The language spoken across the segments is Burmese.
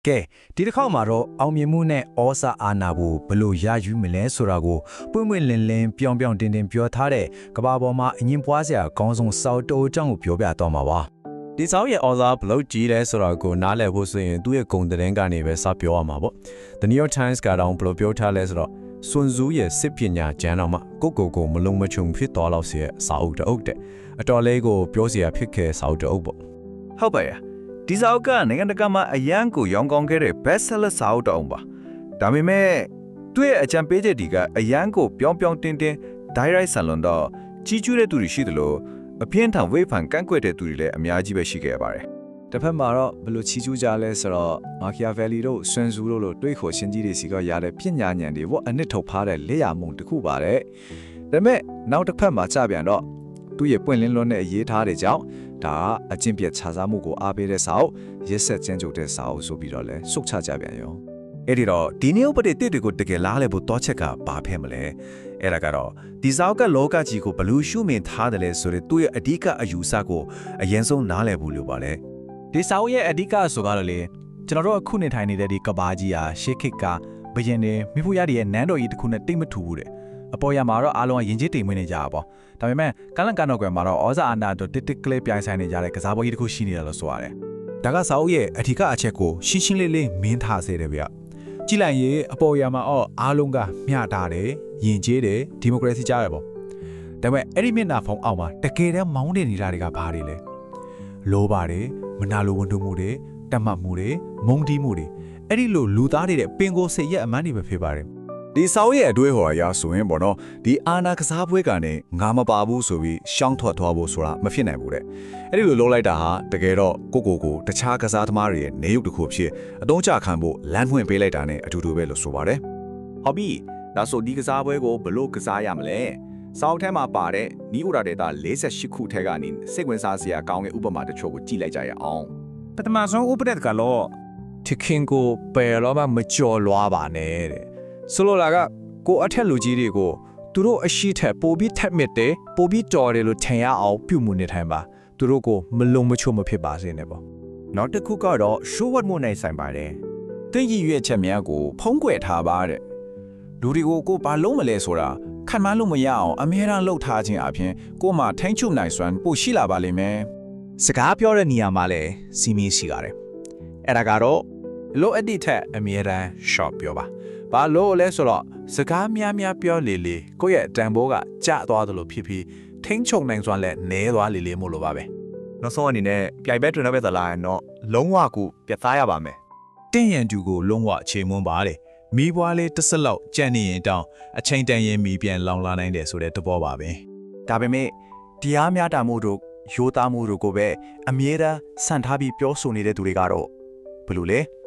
ကဲဒီတစ်ခေါက်မှာတော့အောင်မြင်မှုနဲ့ဩစာအာဏာကိုဘယ်လိုရယူမလဲဆိုတာကိုပွင့်ပွင့်လင်းလင်းပြောင်တင်ပြောထားတဲ့ကဘာပေါ်မှာအငင်းပွားစရာခေါင်းဆောင်စောက်တိုးအကြောင်းကိုပြောပြတော့မှာပါဒီဆောက်ရဲ့ဩဇာဘလို့ကြီးလဲဆိုတာကိုနားလည်ဖို့ဆိုရင်သူ့ရဲ့ဂုဏ်သတင်းကနေပဲစပြောရမှာပေါ့ The New York Times ကတော့ဘလို့ပြောထားလဲဆိုတော့စွန်ဇူးရဲ့စစ်ပညာကျမ်းတော်မှာကိုမလုံမချုံဖြစ်သွားလို့ဆိုရဲ့စာအုပ်တအုပ်တဲ့အတော်လေးကိုပြောစရာဖြစ်ခဲ့စာအုပ်တအုပ်ပေါ့ဟုတ်ပါရဲ့ဒီစာအုပ်ကနိုင်ငံတကာမှာအရန်ကိုရောင်းကောင်းခဲ့တဲ့ best seller စာအုပ်တအုပ်ပါဒါပေမဲ့သူ့ရဲ့အကြံပေးချက်တွေကအရန်ကိုပြောင်းတင်း direct ဆန်လွန်တော့ကြီးကျူးတဲ့သူတွေရှိတယ်လို့အပြင်းထန်ဝေဖန်ကန့်ကွက်တဲ့သူတွေလည်းအများကြီးပဲရှိခဲ့ပါတယ်တစ်ဖက်မှာတော့ဘယ်လိုချီကျူးကြလဲဆိုတော့မာကီယာဗယ်လီတို့ဆွန်ဇူတို့လိုတွေးခေါ်ရှင်းကြီးတွေစီကရတဲ့ပညာဉာဏ်တွေအနှစ်ထုတ်ဖားတဲ့လက်ရမှုတစ်ခုပါတယ်ဒါပေမဲ့နောက်တစ်ဖက်မှာကြပြန်တော့သူ့ရဲ့ပွင့်လင်းလွန်းတဲ့အရေးထားတဲ့ကြောင့်ဒါကအကျင့်ပြတ်ခြားစားမှုကိုအားပေးတဲ့စာအုပ်ရက်ဆက်ကြမ်းကြုတ်တဲ့စာအုပ်ဆိုပြီးတော့လဲစုတ်ချကြပြန်ရောအဲ့ဒီတော့ဒီနေ့ဥပဒေတစ်တွေကိုတကယ်လားလဲဖို့တောချက်ကဘာဖြစ်မလဲအဲ့ဒါကတော့ဒီစာအုပ်ကလောကကြီးကိုဘလူးရှုမြင်ထားတယ်လဲဆိုတဲ့သူ့ရဲ့အဓိကအယူဆကိုအရင်ဆုံးနားလည်ဖို့လိုပါလေဒီစာအုပ်ရဲ့အဓိကဆိုကားတော့လေကျွန်တော်တို့အခုနေထိုင်နေတဲ့ဒီကဘာကြီးဟာရှေးခေတ်ကဘယင်တွေမိဖို့ရတဲ့နန်းတော်ကြီးတစ်ခုနဲ့တိတ်မထူဘူးတဲ့အပေါ်ရမှာတော့အားလုံးကယဉ်ကျေးတိမ်မွေးနေကြတာပေါ့ဒါပေမဲ့ကလန်ကန်တော့ကွယ်မှာတော့ဩဇာအာဏာတို့တစ်ကလေးပြိုင်ဆိုင်နေကြတဲ့ကစားပွဲကြီးတစ်ခုရှိနေတယ်လို့ဆိုရတယ်ဒါကစာအုပ်ရဲ့အထူးအချက်ကိုရှင်းရှင်းလေးမင်းထားစေတယ်ဗျကြည့်လိုက်ရင်အပေါ်ရမှာအားလုံးကမျှတာတယ်ယဉ်ကျေးတယ်ဒီမိုကရေစီကြားရပေါ့ဒါပေမဲ့အဲ့ဒီမျက်နှာဖုံးအောက်မှာတကယ်တမ်းမောင်းနေနေတာတွေကဘာတွေလဲလိုပါတယ်မနာလိုဝန်တုမှုတွေတတ်မှတ်မှုတွေမုန်းတီးမှုတွေအဲ့ဒီလိုလူသားတွေတဲ့ပင်ကိုယ်စိတ်ရဲ့အမှန်တွေပဲဖြစ်ပါတယ်ဒီစာအုပ်ရဲ့အတွေ့အကြုံအရဆိုရင်ပေါ့နော်ဒီအာနာကစားပွဲကနေငါမပါဘူးဆိုပြီးရှောင်းထွက်သွားဖို့ဆိုတာမဖြစ်နိုင်ဘူးတဲ့အဲ့ဒီလိုလုပ်လိုက်တာဟာတကယ်တော့ကိုတခြားကစားသမားတွေရဲ့နေရုပ်တစ်ခုဖြစ်အတုံးချခံဖို့လမ်းဖွင့်ပေးလိုက်တာနဲ့အတူတူပဲလို့ဆိုပါတယ်ဟုတ်ပြီဒါဆိုဒီကစားပွဲကိုဘလို့ကစားရမလဲစာအုပ်ထဲမှာပါတဲ့နီးဥရာဒေတာ48ခုထဲကနေစိတ်ဝင်စားစရာကောင်းတဲ့ဥပမာတချို့ကိုကြည့်လိုက်ကြရအောင်ပထမဆုံးဥပဒေကတော့ထခင်ကိုပယ်တော့မကြော်လွားပါနဲ့တဲ့ဆိုလိုတာကကိုအထက်လူကြီးတွေကိုသူတို့အရှိထက်ပိုပြီးထက်မြက်တယ်ပိုပြီးတော်တယ်လို့ထင်ရအောင်ပြုမှုနေထိုင်ပါသူတို့ကိုမလုံမချို့မဖြစ်ပါစေနဲ့ပေါ့နောက်တစ်ခုကတော့ show what မို့နိုင်ဆိုင်ပါတယ်တင်းကြီးရွက်ချက်များကိုဖုံးကွယ်ထားပါတဲ့လူတွေကိုဘာလုံးမလဲဆိုတာခံမလို့မရအောင်အမြဲတမ်းလှုပ်ထားခြင်းအပြင်ကိုမှထိန်းချုပ်နိုင်စွမ်းပိုရှိလာပါလိမ့်မယ်စကားပြောတဲ့နေရာမှာလည်းစီမင်းရှိပါတယ်အဲ့ဒါကတော့လိုအပ်တဲ့ထက်အမြဲတမ်း short ပြောပါဘာလို့လဲဆိုတော့စကားများပြောလေကိုယ့်ရဲ့တန်ဖိုးကကျသွားသလိုဖြစ်ပြီးထိန်းချုပ်နိုင်စွမ်းလည်းနည်းသွားလေမို့လို့ပါပဲနောက်ဆုံးအနေနဲ့ပြိုင်ဘက်တွင်ပဲသလားရင်တော့လုံးဝကိုပြတ်သားရပါမယ်တင်းရန်တူကိုလုံးဝချိန်မွန်းပါတယ်မီးပွားလေးတစ်စက်လောက်ကြံ့နေရင်တောင်းအချိန်တန်ရင်မီးပြန်လောင်လာနိုင်တယ်ဆိုတဲ့သဘောပါပဲဒါပေမဲ့တရားများတာမှုတို့ရိုးသားမှုတို့ကိုပဲအမြဲတမ်းဆန့်ထားပြီးပြောဆိုနေတဲ့သူတွေကတော့ဘယ်လိုလဲ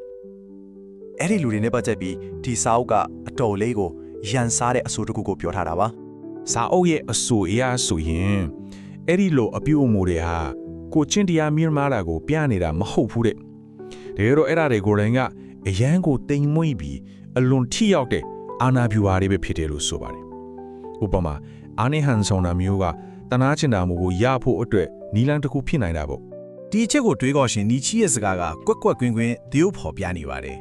အဲ့ဒီလူတွေနဲ့ပတ်သက်ပြီးဒီစာအုပ်ကအတော်လေးကိုရန်စားတဲ့အဆိုတစ်ခုကိုပြောထားတာပါစာအုပ်ရဲ့အဆိုအရာဆိုရင်အဲ့ဒီလိုအပြုအမူတွေဟာကိုချင်းတရားမြင်မာတာကိုပြနေတာမဟုတ်ဘူးတဲ့ဒါရောအဲ့ဒါတွေကိုလည်းကအရန်ကိုတိမ်မွေ့ပြီးအလွန်ထိရောက်တဲ့အာနာဗျူဟာတွေပဲဖြစ်တယ်လို့ဆိုပါတယ်ဥပမာအာနိဟန်ဆောင်တာမျိုးကတနာချင်တာမျိုးကိုရဖို့အတွက်နီလန်တစ်ခုဖြစ်နိုင်တာပေါ့ဒီအချက်ကိုတွေးခေါ်ရှင်နီချီရဲ့စကားကကွက်ကွင်းသရုပ်ဖော်ပြနေပါတယ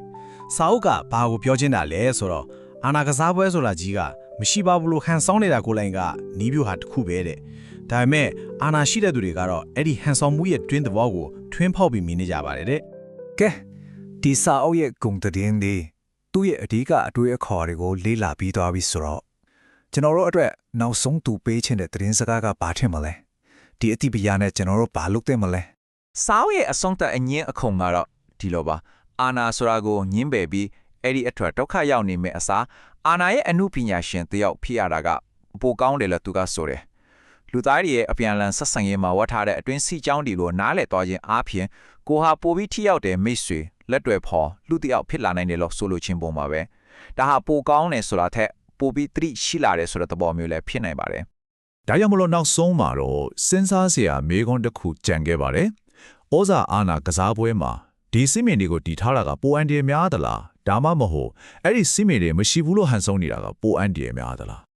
်စာအုပ်ကဘာကိုပြောချင်တာလဲဆိုတော့အာနာကစားပွဲဆိုတာကြီးကမရှိပါဘူးလို့ဟန်ဆောင်နေတာကိုလိုင်းကနီးပြူဟာတစ်ခုပဲတဲ့ဒါပေမဲ့အာနာရှိတဲ့သူတွေကတော့အဲ့ဒီဟန်ဆောင်မှုရဲ့တွင်းသဘောကိုထွင်းဖောက်ပြီးမြင်နေကြပါတယ်တဲ့ကဲဒီစာအုပ်ရဲ့ဂုဏ်သတင်းတွေသူ့ရဲ့အဓိကအတွေ့အခေါ်တွေကိုလေ့လာပြီးသွားပြီဆိုတော့ကျွန်တော်တို့အတွက်နောက်ဆုံးသူပေးချင်တဲ့သတင်းစကားကဘာထင်မလဲဒီအတိပညာနဲ့ကျွန်တော်တို့ဘာလုပ်သင့်မလဲစာအုပ်ရဲ့အဆုံးသတ်အငင်းအခုံကတော့ဒီလိုပါအာနာဆိုတာကိုညှင်းပယ်ပြီးအဲ့ဒီအထွတ်ဒုက္ခရောက်နေမယ့်အစားအာနာရဲ့အမှုပညာရှင်တယောက်ဖြစ်ရတာကပိုကောင်းတယ်လို့သူကဆိုတယ်လူသားတွေရဲ့အပြန်အလှန်ဆက်ဆံရေးမှာဝတ်ထားတဲ့အတွင်းစီကြောင်းဒီလိုနားလည်သွားခြင်းအားဖြင့်ကိုဟာပိုပြီးထိရောက်တဲ့မိတ်ဆွေလက်တွေဖော်လူတယောက်ဖြစ်လာနိုင်တယ်လို့ဆိုလိုခြင်းပုံပါပဲဒါဟာပိုကောင်းတယ်ဆိုတာထက်ပိုပြီးသတိရှိလာတယ်ဆိုတဲ့သဘောမျိုးလည်းဖြစ်နိုင်ပါတယ်ဒါကြောင့်မလို့နောက်ဆုံးမှာတော့စဉ်းစားစရာမေးခွန်းတစ်ခုကြံခဲ့ပါတယ်ဩဇာအာဏာကစားပွဲမှာဒီစစ်မြေတွေကိုတီထားတာကပိုအန်ဒီများသလားဒါမှမဟုတ်အဲ့ဒီစစ်မြေတွေမရှိဘူးလို့ဟန်ဆုံးနေတာကပိုအန်ဒီများသလား